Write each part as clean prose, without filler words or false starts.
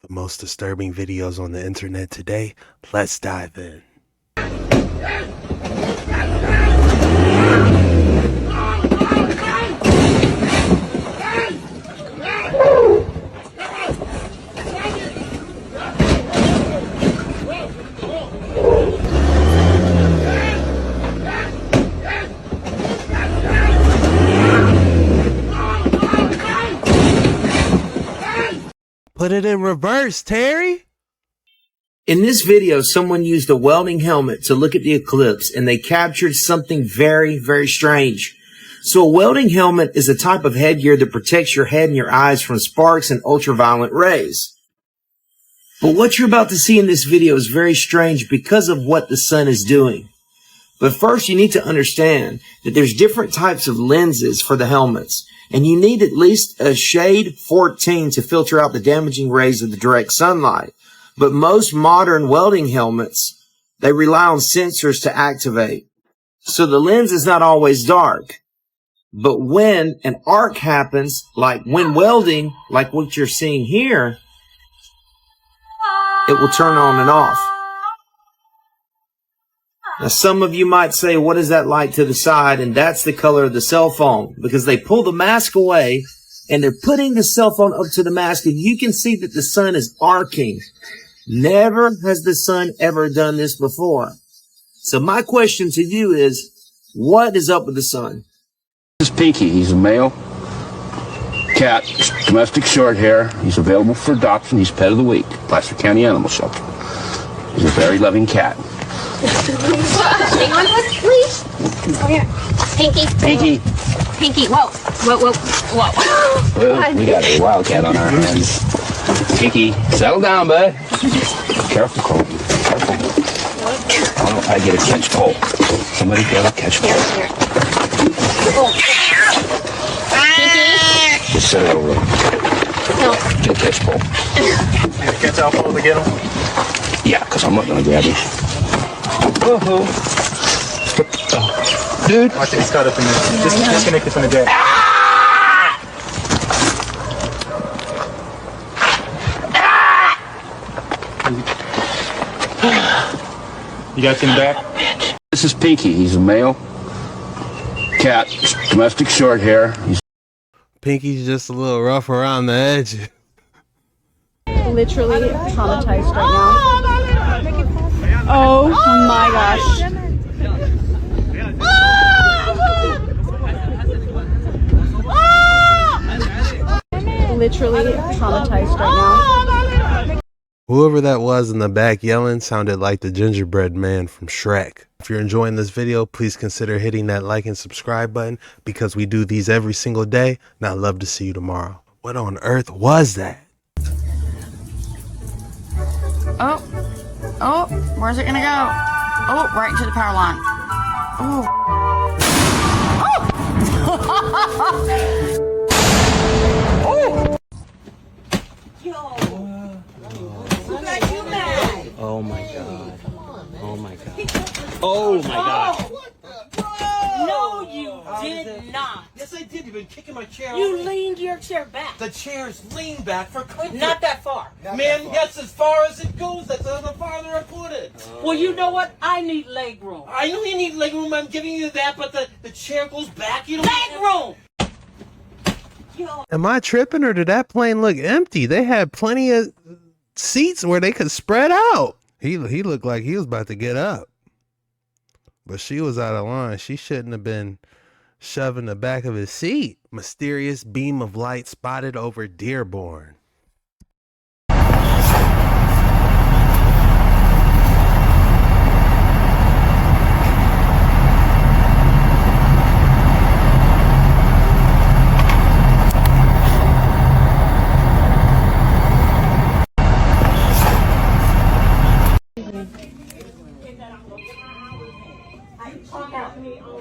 The most disturbing videos on the internet today. Let's dive in. Put it in reverse, Terry. In this video, someone used a welding helmet to look at the eclipse, and they captured something very, very strange. So a welding helmet is a type of headgear that protects your head and your eyes from sparks and ultraviolet rays. But what you're about to see in this video is very strange because of what the sun is doing. But first, you need to understand that there's different types of lenses for the helmets, and you need at least a shade 14 to filter out the damaging rays of the direct sunlight. But most modern welding helmets, they rely on sensors to activate. So the lens is not always dark. But when an arc happens, like when welding, like what you're seeing here, it will turn on and off. Now, some of you might say, what is that light to the side? And that's the color of the cell phone, because they pull the mask away and they're putting the cell phone up to the mask, and you can see that the sun is arcing. Never has the sun ever done this before. So my question to you is, what is up with the sun? This is Pinky. He's a male cat, domestic short hair. He's available for adoption. He's pet of the week, Placer County Animal Shelter. He's a very loving cat. Hang on, please. Come here. Pinky. Pinky. Pinky. Whoa. Whoa, whoa, whoa. Well, we got a wildcat on our hands. Pinky, settle down, bud. Careful, Cole. Careful. Oh, I get a catch pole. Somebody get a catch pole. Pinky. Just set it over. No. Get a catch pole. You have to catch pole to get him? Yeah, because I'm not going to grab him. Oh, dude. Watch it, he's caught up in there. Just disconnect it from the jack. You got him back? This is Pinky. He's a male cat, domestic short hair. Pinky's just a little rough around the edge. Literally traumatized right now. Oh my gosh. Literally traumatized right now. Whoever that was in the back yelling sounded like the gingerbread man from Shrek. If you're enjoying this video, please consider hitting that like and subscribe button, because we do these every single day, and I'd love to see you tomorrow. What on earth was that? Oh, where's it gonna go? Oh, right into the power line. Oh. Oh! Oh my god. Oh my god. Oh my god. No, you did not. Yes, I did. You've been kicking my chair. You leaned your chair back. The chair's leaned back for comfort. Not that far. Man, yes, as far as it goes. That's the farther I put it. Well, you know what? I need leg room. I know you need leg room. I'm giving you that, but the chair goes back. You don't Leg room! Am I tripping, or did that plane look empty? They had plenty of seats where they could spread out. He looked like he was about to get up. But she was out of line. She shouldn't have been shoving the back of his seat. Mysterious beam of light spotted over Dearborn.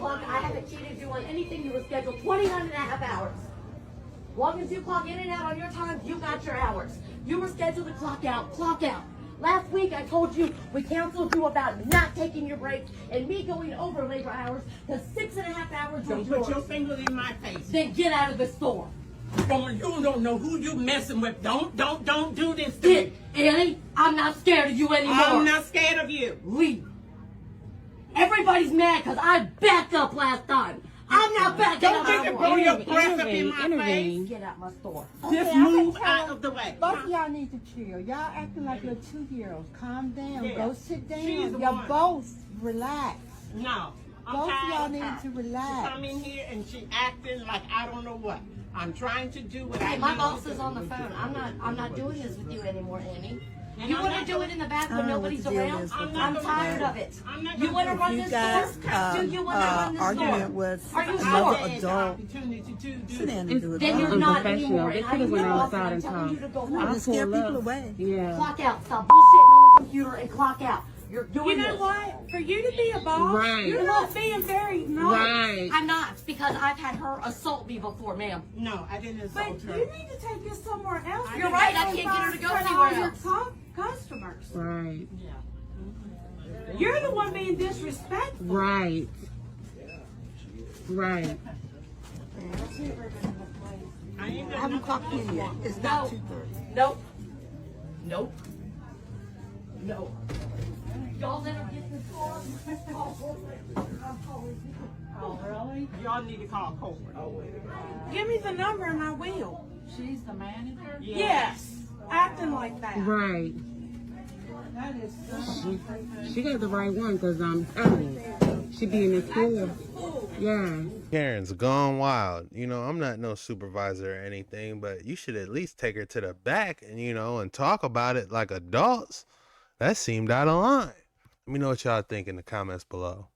I haven't cheated you on anything. You were scheduled 29 and a half hours. Long as you clock in and out on your time, you got your hours. You were scheduled to clock out, clock out. Last week I told you we counseled you about not taking your breaks and me going over labor hours to 6.5 hours. Don't put your finger in my face. Then get out of the store. Woman, you don't know who you messing with. Don't do this to me. Annie, I'm not scared of you anymore. I'm not scared of you. Leave. Everybody's mad because I backed up last time. I'm not backing up. Don't you blow your breath up in my face. Get out my store. Just move out of the way. Both of y'all need to chill. Y'all acting like little 2-year-olds. Calm down. Yeah. Go sit down. She's the Y'all one. both relax. No. I'm Both of tired y'all of need her. to relax. She come in here and she acting like I don't know what. I'm trying to do what I Hey, my need boss to is do. on the phone. I'm not doing this with you anymore, Annie. And You I'm want not to do it in the back I when don't know what nobody's the deal around? is with I'm that. tired of it. I'm not You gonna want to do run You this guys store? Do you want to run this arguing store? with Are you another sure? adult. Opportunity to do Sit down and do it. Then you're I'm not professional. anymore. They And I could've am went your boss, outside and I'm and telling you to go I'm home. gonna scare pull up. people away. Yeah. Clock out. Stop bullshitting on the computer and clock out. You're doing You know this. what? For you to be a boss, Right. you're not being very nice. Right. I'm not, because I've had her assault me before, ma'am. No, I didn't But assault her. you need to take this somewhere else. You're right, I can't get her to go For anywhere all your else. customers. Right. You're the one being disrespectful. Right. Right. I ain't I got haven't nothing clocked in yet. It's not 2:30. Nope. Nope. No. Y'all let her get in the car. Oh, really? Y'all need to call corporate. Give me the number and I will. She's the manager? Yes. Acting like that. Right. That is She got the right one because she be in the school. Yeah. Karen's gone wild. You know, I'm not no supervisor or anything, but you should at least take her to the back and, you know, and talk about it like adults. That seemed out of line. Let me know what y'all think in the comments below.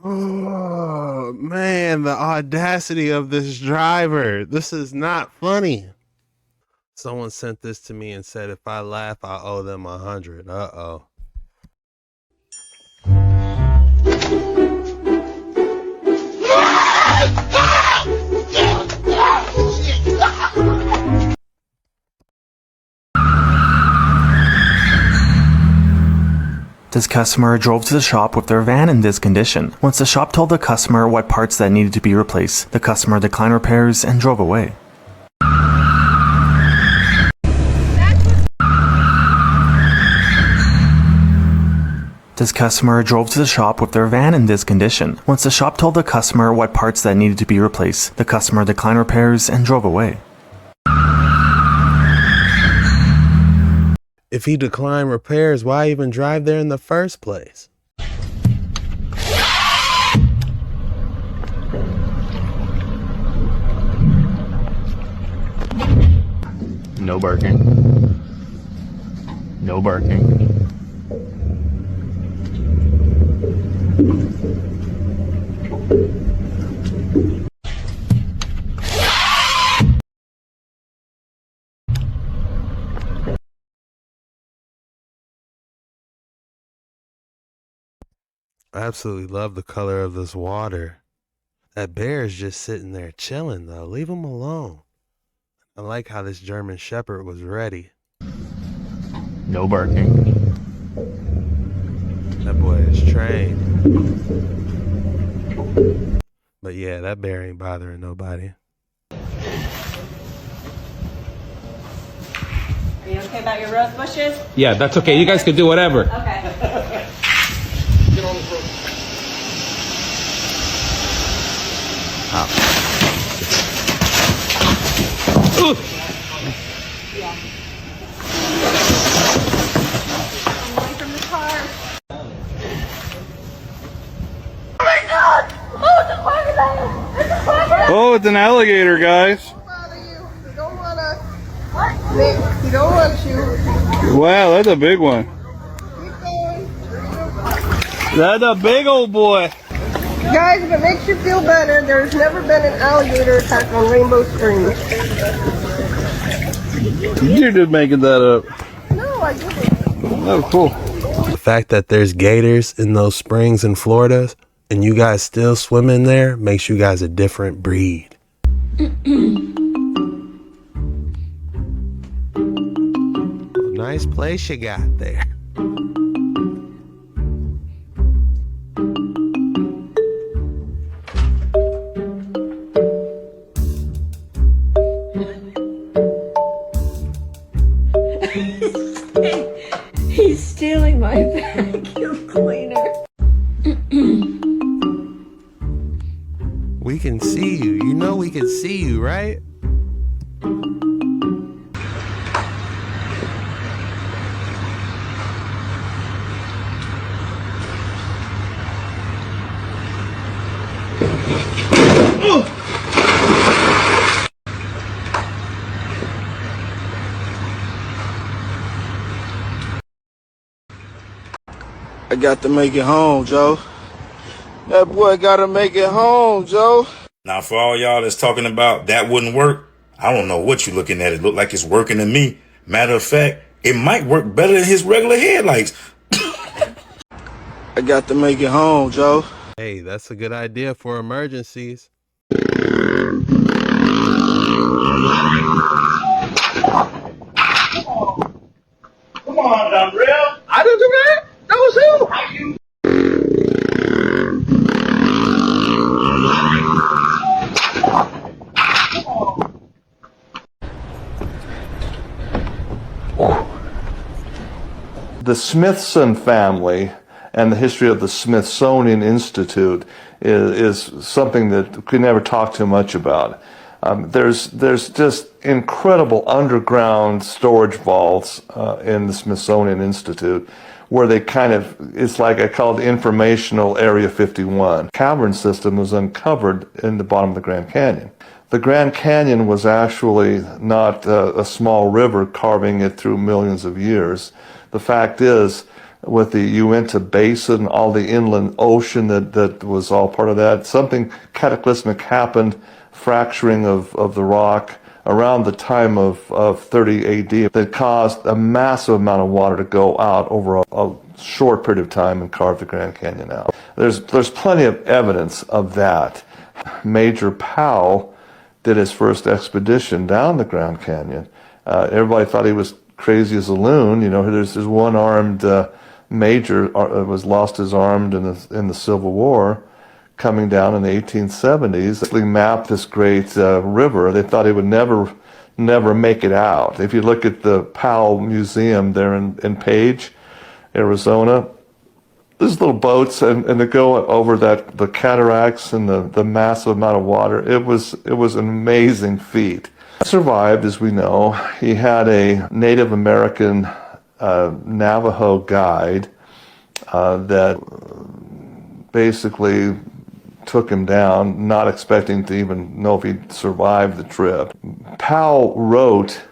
Oh, man, the audacity of this driver. This is not funny. Someone sent this to me and said if I laugh, I owe them 100. Uh-oh. This customer drove to the shop with their van in this condition. Once the shop told the customer what parts that needed to be replaced, the customer declined repairs and drove away. This customer drove to the shop with their van in this condition. Once the shop told the customer what parts that needed to be replaced, the customer declined repairs and drove away. If he declined repairs, why even drive there in the first place? No barking. No barking. I absolutely love the color of this water. That bear is just sitting there chilling, though. Leave him alone. I like how this German Shepherd was ready. No barking. That boy is trained. But yeah, that bear ain't bothering nobody. Are you okay about your rose bushes? Yeah, that's okay. You guys can do whatever. Okay. Away from the car. Oh, it's an alligator, guys. don't wanna. Nick, he don't want you. Wow, that's a big one. Keep going. That's a big old boy. Guys, if it makes you feel better, there's never been an alligator attack on Rainbow Springs. You're just making that up. No, I didn't. Oh, cool. The fact that there's gators in those springs in Florida and you guys still swim in there makes you guys a different breed. Nice place you got there. He's stealing my vacuum cleaner. We can see you. You know we can see you, right? I got to make it home, Joe. That boy gotta make it home, Joe. Now, for all y'all that's talking about that wouldn't work, I don't know what you're looking at. It look like it's working to me. Matter of fact, it might work better than his regular headlights. I got to make it home, Joe. Hey, that's a good idea for emergencies. Come on, Dumbrell. I didn't do that. That was him. The Smithson family and the history of the Smithsonian Institute is something that we could never talk too much about. There's just incredible underground storage vaults in the Smithsonian Institute where they it's like I call it informational Area 51. Cavern system was uncovered in the bottom of the Grand Canyon. The Grand Canyon was actually not a small river carving it through millions of years. The fact is, with the Uinta Basin, all the inland ocean that was all part of that, something cataclysmic happened, fracturing of the rock around the time of 30 AD that caused a massive amount of water to go out over a short period of time and carve the Grand Canyon out. There's plenty of evidence of that. Major Powell did his first expedition down the Grand Canyon. Everybody thought he was crazy as a loon. You know, there's this one-armed major was lost his arm in the Civil War, coming down in the 1870s. They mapped this great river. They thought he would never make it out. If you look at the Powell Museum there in Page, Arizona, there's little boats and they go over the cataracts and the massive amount of water. It was an amazing feat. Survived, as we know. He had a Native American Navajo guide that basically took him down, not expecting to even know if he'd survived the trip. Powell wrote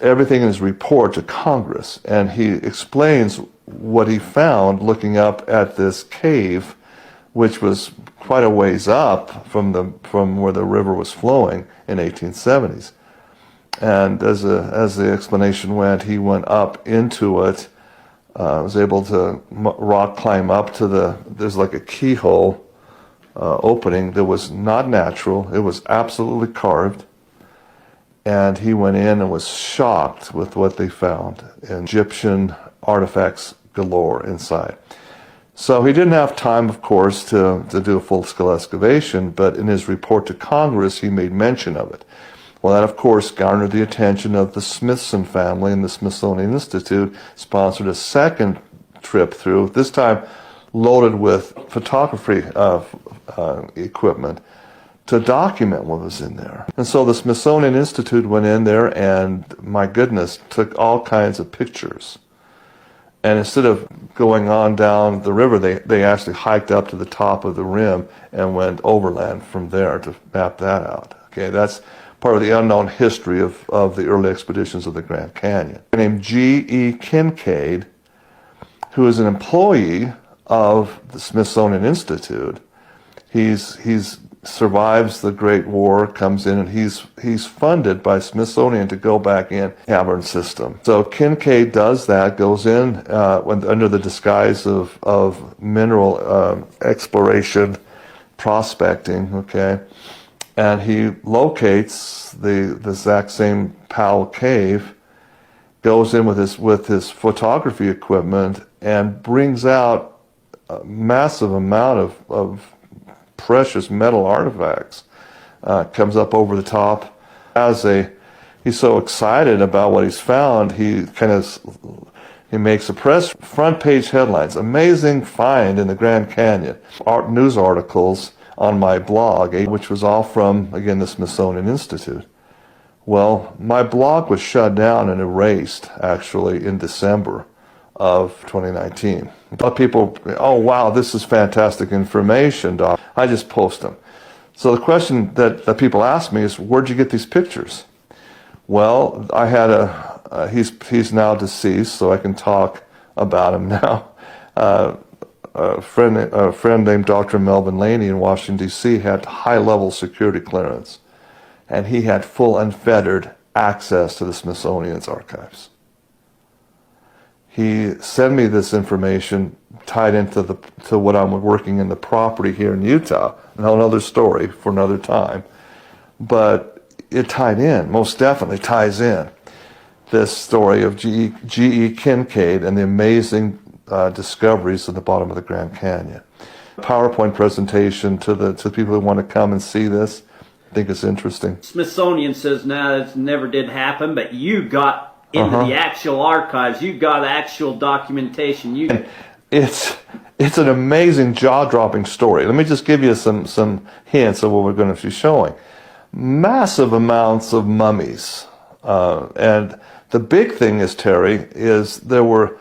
everything in his report to Congress, and he explains what he found looking up at this cave, which was quite a ways up from where the river was flowing in 1870s. And as the explanation went, he went up into it, was able to rock climb up to there's like a keyhole opening that was not natural. It was absolutely carved. And he went in and was shocked with what they found. Egyptian artifacts galore inside. So he didn't have time, of course, to do a full-scale excavation, but in his report to Congress, he made mention of it. Well, that, of course, garnered the attention of the Smithson family, and the Smithsonian Institute sponsored a second trip through, this time loaded with photography equipment to document what was in there. And so the Smithsonian Institute went in there and, my goodness, took all kinds of pictures. And instead of going on down the river, they actually hiked up to the top of the rim and went overland from there to map that out. Okay, that's part of the unknown history of the early expeditions of the Grand Canyon. Named G.E. Kincaid, who is an employee of the Smithsonian Institute. He's survives the Great War, comes in, and he's funded by Smithsonian to go back in the cavern system. So Kincaid does that, goes in under the disguise of mineral exploration, prospecting, okay, and he locates the exact same Powell Cave, goes in with his photography equipment, and brings out a massive amount of precious metal artifacts. Comes up over the top. He's so excited about what he's found, he makes a press front page headlines. Amazing find in the Grand Canyon. News articles on my blog, which was all from, again, the Smithsonian Institute. Well, my blog was shut down and erased, actually, in December of 2019. People, oh wow, this is fantastic information, Doc. I just post them. So the question that people ask me is, where'd you get these pictures? Well, I had he's now deceased, so I can talk about him now. A friend named Dr. Melvin Laney in Washington, D.C. had high-level security clearance, and he had full unfettered access to the Smithsonian's archives. He sent me this information tied into what I'm working in the property here in Utah. And another story for another time. But it tied in, most definitely ties in, this story of G.E. Kincaid and the amazing discoveries at the bottom of the Grand Canyon. PowerPoint presentation to the people who want to come and see this. I think it's interesting. Smithsonian says, no, that never did happen, but you got into the actual archives. You got actual documentation. It's an amazing, jaw-dropping story. Let me just give you some hints of what we're going to be showing. Massive amounts of mummies. And the big thing is, Terry, is there were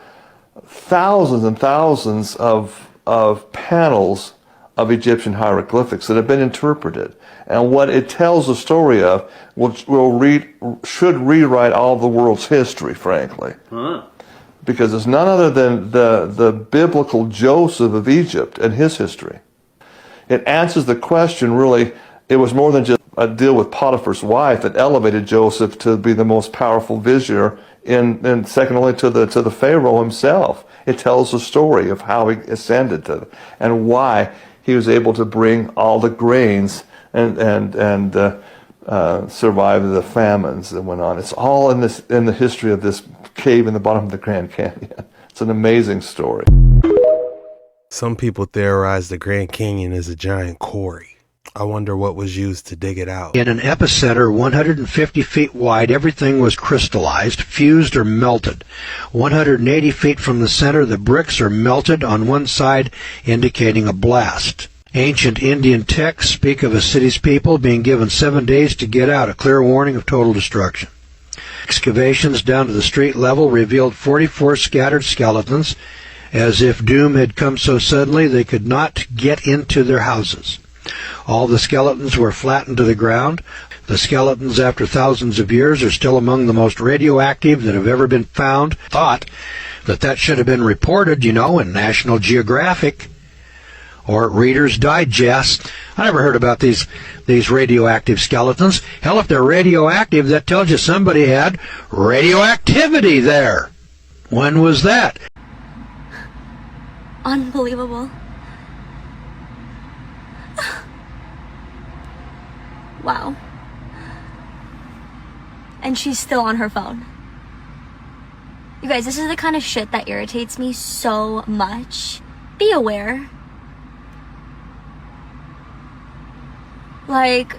thousands and thousands of panels of Egyptian hieroglyphics that have been interpreted. And what it tells the story of should rewrite all the world's history, frankly. Because it's none other than the biblical Joseph of Egypt and his history. It answers the question, really, it was more than just a deal with Potiphar's wife that elevated Joseph to be the most powerful vizier in second only to the Pharaoh himself. It tells the story of how he ascended to and why he was able to bring all the grains and survive the famines that went on. It's all in the history of this cave in the bottom of the Grand Canyon. It's an amazing story. Some people theorize the Grand Canyon is a giant quarry. I wonder what was used to dig it out. In an epicenter 150 feet wide, everything was crystallized, fused, or melted. 180 feet from the center, the bricks are melted on one side, indicating a blast. Ancient Indian texts speak of a city's people being given 7 days to get out, a clear warning of total destruction. Excavations down to the street level revealed 44 scattered skeletons, as if doom had come so suddenly they could not get into their houses. All the skeletons were flattened to the ground. The skeletons, after thousands of years, are still among the most radioactive that have ever been found. Thought that should have been reported, in National Geographic or Reader's Digest. I never heard about these radioactive skeletons. Hell, if they're radioactive, that tells you somebody had radioactivity there. When was that? Unbelievable. Wow. And she's still on her phone. You guys, this is the kind of shit that irritates me so much. Be aware. Like...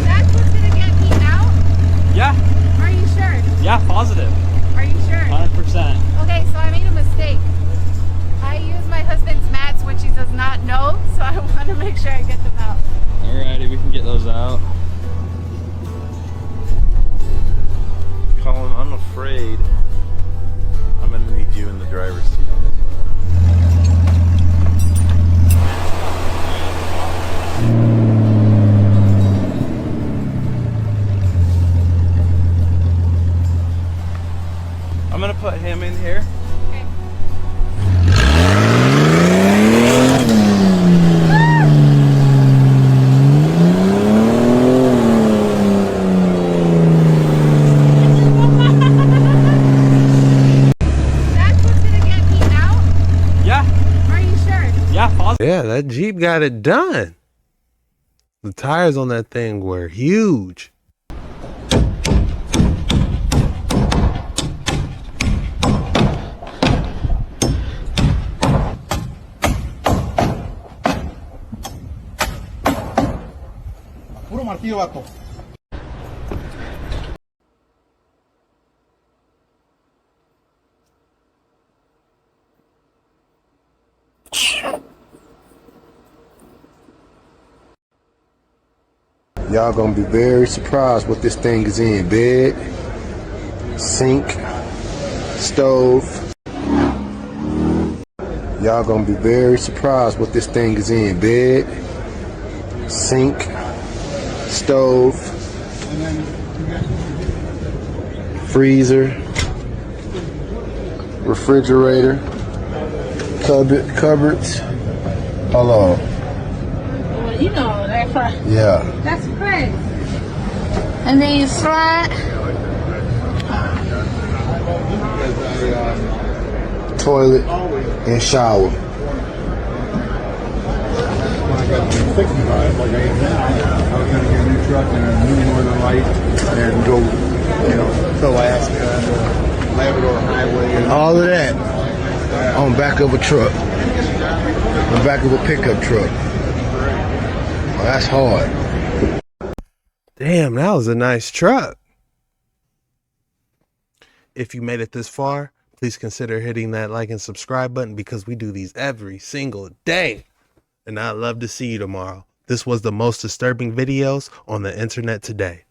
That's what's gonna get me out? Yeah. Are you sure? Yeah, positive. Are you sure? 100%. Okay, so I made a mistake. I used my husband's mats, which he does not know, so I want to make sure I get them out. Alright. that Jeep got it done. The tires on that thing were huge. Puro martillo, vato. Y'all gonna be very surprised what this thing is in. Bed, sink, stove. Y'all gonna be very surprised what this thing is in. Bed, sink, stove, freezer, refrigerator, cupboards. Hold on. Well, you know, that's right. Yeah. That's crazy. And then you slide. Toilet and shower. When I got to 65, like I am now, I was going to get a new truck and a new Northern Light and go, you know, to Alaska, Labrador Highway. And all of that on back of a truck. On back of a pickup truck. Well, that's hard. Damn, that was a nice truck. If you made it this far, please consider hitting that like and subscribe button because we do these every single day. And I'd love to see you tomorrow. This was the most disturbing videos on the internet today.